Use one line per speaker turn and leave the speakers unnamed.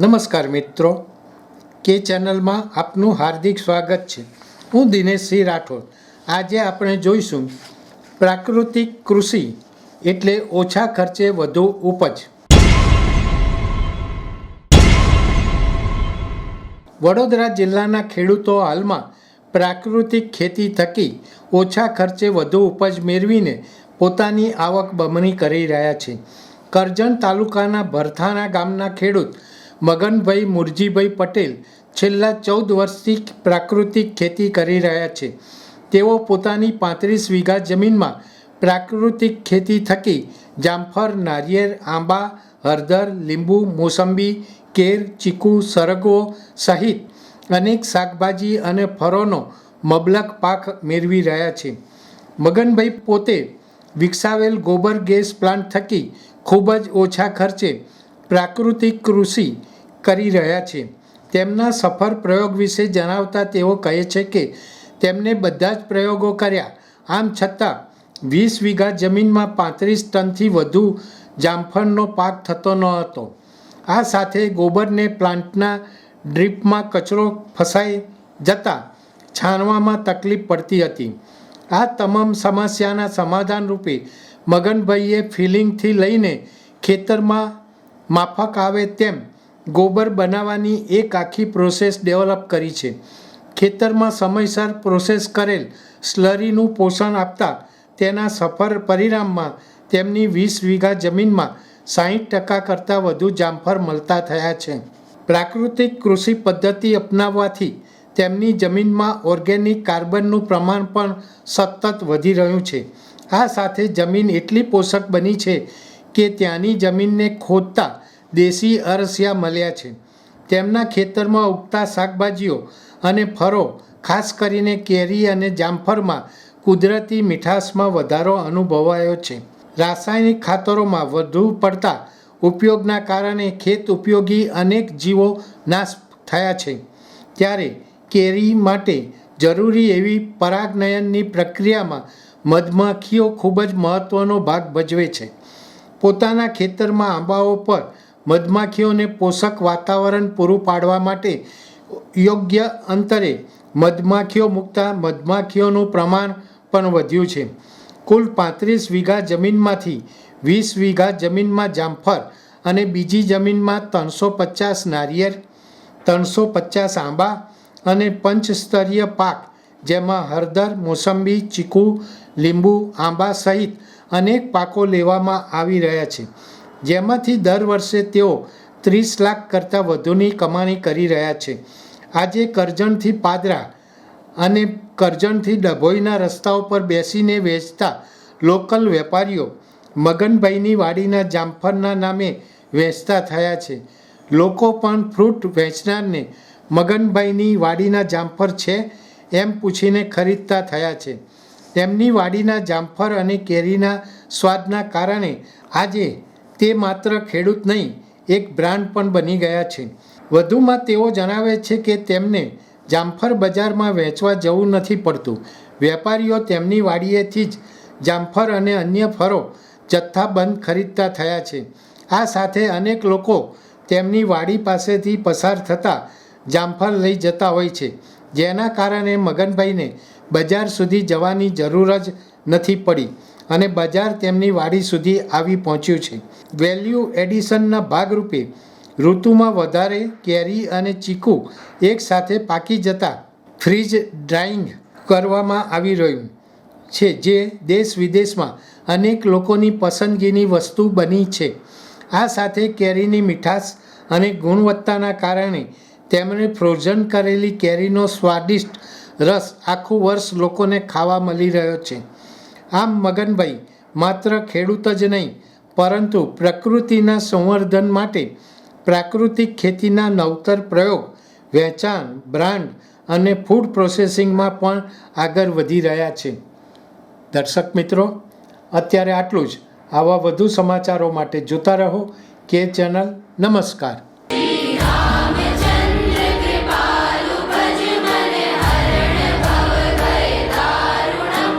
નમસ્કાર મિત્રો, કે ચેનલમાં આપનું હાર્દિક સ્વાગત છે। હું દિનેશ સિંહ રાઠોડ। આજે આપણે જોઈશું પ્રાકૃતિક કૃષિ એટલે ઓછા ખર્ચે વધુ ઉપજ। વડોદરા જિલ્લાના ખેડૂતો હાલમાં પ્રાકૃતિક ખેતી થકી ઓછા ખર્ચે વધુ ઉપજ મેળવીને પોતાની આવક બમણી કરી રહ્યા છે। કરજણ તાલુકાના ભરથાણા ગામના ખેડૂત મગનભાઈ મુરજીભાઈ પટેલ છેલ્લા 14 વર્ષથી પ્રાકૃતિક ખેતી કરી રહ્યા છે। તેઓ પોતાની 35 વીઘા જમીનમાં પ્રાકૃતિક ખેતી થકી જામફળ, નારિયેળ, આંબા, હળદર, લીંબુ, મોસંબી, કેર, ચીકુ, સરગવો સહિત અનેક શાકભાજી અને ફળોનો મબલક પાક મેળવી રહ્યા છે। મગનભાઈ પોતે વિકસાવેલ ગોબર ગેસ પ્લાન્ટ થકી ખૂબ જ ઓછા ખર્ચે પ્રાકૃતિક કૃષિ કરી રહ્યા છે। તેમના સફળ પ્રયોગ વિશે જણાવતા તેઓ કહે છે કે તેમને બધા જ પ્રયોગો કર્યા, આમ છતાં 20 વીઘા જમીનમાં 35 ટનથી વધુ જામફળનો પાક થતો ન હતો। આ સાથે ગોબરને પ્લાન્ટના ડ્રીપમાં કચરો ફસાઈ જતાં છાણવામાં તકલીફ પડતી હતી। આ તમામ સમસ્યાના સમાધાન રૂપે મગનભાઈએ ફિલિંગથી લઈને ખેતરમાં માફક આવે તેમ ગોબર બનાવવાની એક આખી પ્રોસેસ ડેવલપ કરી છે। ખેતરમાં સમયસર પ્રોસેસ કરેલ સ્લરીનું પોષણ આપતા તેના સફળ પરિણામમાં તેમની 20 વીઘા જમીનમાં 60% કરતાં વધુ જામફળ મળતા થયા છે। પ્રાકૃતિક કૃષિ પદ્ધતિ અપનાવવાથી તેમની જમીનમાં ઓર્ગેનિક કાર્બનનું પ્રમાણ પણ સતત વધી રહ્યું છે। આ સાથે જમીન એટલી પોષક બની છે કે ત્યાંની જમીનને ખોદતા દેશી અળસિયા મળ્યા છે। તેમના ખેતરમાં ઉગતા શાકભાજીઓ અને ફળો, ખાસ કરીને કેરી અને જામફળમાં કુદરતી મીઠાશમાં વધારો અનુભવાયો છે। રાસાયણિક ખાતરોમાં વધુ પડતા ઉપયોગના કારણે ખેત ઉપયોગી અનેક જીવો નાશ થયા છે, ત્યારે કેરી માટે જરૂરી એવી પરાગનયનની પ્રક્રિયામાં મધમાખીઓ ખૂબ જ મહત્ત્વનો ભાગ ભજવે છે। પોતાના ખેતરમાં આંબાઓ પર મધમાખીઓને પોષક વાતાવરણ પૂરું પાડવા માટે યોગ્ય અંતરે મધમાખીઓ મૂકતા મધમાખીઓનું પ્રમાણ પણ વધ્યું છે। કુલ 35 વીઘા જમીનમાંથી 20 વીઘા જમીનમાં જામફળ અને બીજી જમીનમાં 350 નારિયેળ, 350 આંબા અને પંચસ્તરીય પાક જેમાં હળદર, મોસંબી, ચીકુ, લીંબુ, આંબા સહિત અનેક પાકો લેવામાં આવી રહ્યા છે, જેમાંથી દર વર્ષે તેઓ 30 લાખ કરતાં વધુની કમાણી કરી રહ્યા છે। આજે કરજણથી પાદરા અને કરજણથી ડભોઈના રસ્તાઓ પર બેસીને વેચતા લોકલ વેપારીઓ મગનભાઈની વાડીના જામફળના નામે વેચતા થયા છે। લોકો પણ ફ્રૂટ વેચનારને મગનભાઈની વાડીના જામફળ છે એમ પૂછીને ખરીદતા થયા છે। તેમની વાડીના જામફળ અને કેરીના સ્વાદના કારણે આજે તે માત્ર ખેડૂત નહીં, એક બ્રાન્ડ પણ બની ગયા છે। વધુમાં તેઓ જણાવે છે કે તેમને જામફળ બજારમાં વેચવા જવું નથી પડતું। વેપારીઓ તેમની વાડીએથી જ જામફળ અને અન્ય ફળો જથ્થાબંધ ખરીદતા થયા છે। આ સાથે અનેક લોકો તેમની વાડી પાસેથી પસાર થતા જામફળ લઈ જતા હોય છે, જેના કારણે મગનભાઈને બજાર સુધી જવાની જરૂર જ નથી પડી અને બજાર તેમની વાડી સુધી આવી પહોંચ્યું છે। વેલ્યુ એડિશનના ભાગરૂપે ઋતુમાં વધારે કેરી અને ચીકુ એકસાથે પાકી જતાં ફ્રીજ ડ્રાઇંગ કરવામાં આવી રહ્યું છે, જે દેશ વિદેશમાં અનેક લોકોની પસંદગીની વસ્તુ બની છે। આ સાથે કેરીની મીઠાશ અને ગુણવત્તાના કારણે તેમણે ફ્રોઝન કરેલી કેરીનો સ્વાદિષ્ટ રસ આખું વર્ષ લોકોને ખાવા મળી રહ્યો છે। આમ મગનભાઈ માત્ર ખેડૂત જ નહીં, પરંતુ પ્રકૃતિના સંવર્ધન માટે પ્રાકૃતિક ખેતીના નવતર પ્રયોગ, વેચાણ, બ્રાન્ડ અને ફૂડ પ્રોસેસિંગમાં પણ આગળ વધી રહ્યા છે। દર્શક મિત્રો, અત્યારે આટલું જ। આવા વધુ સમાચારો માટે જોતા રહો કે ચેનલ। નમસ્કાર।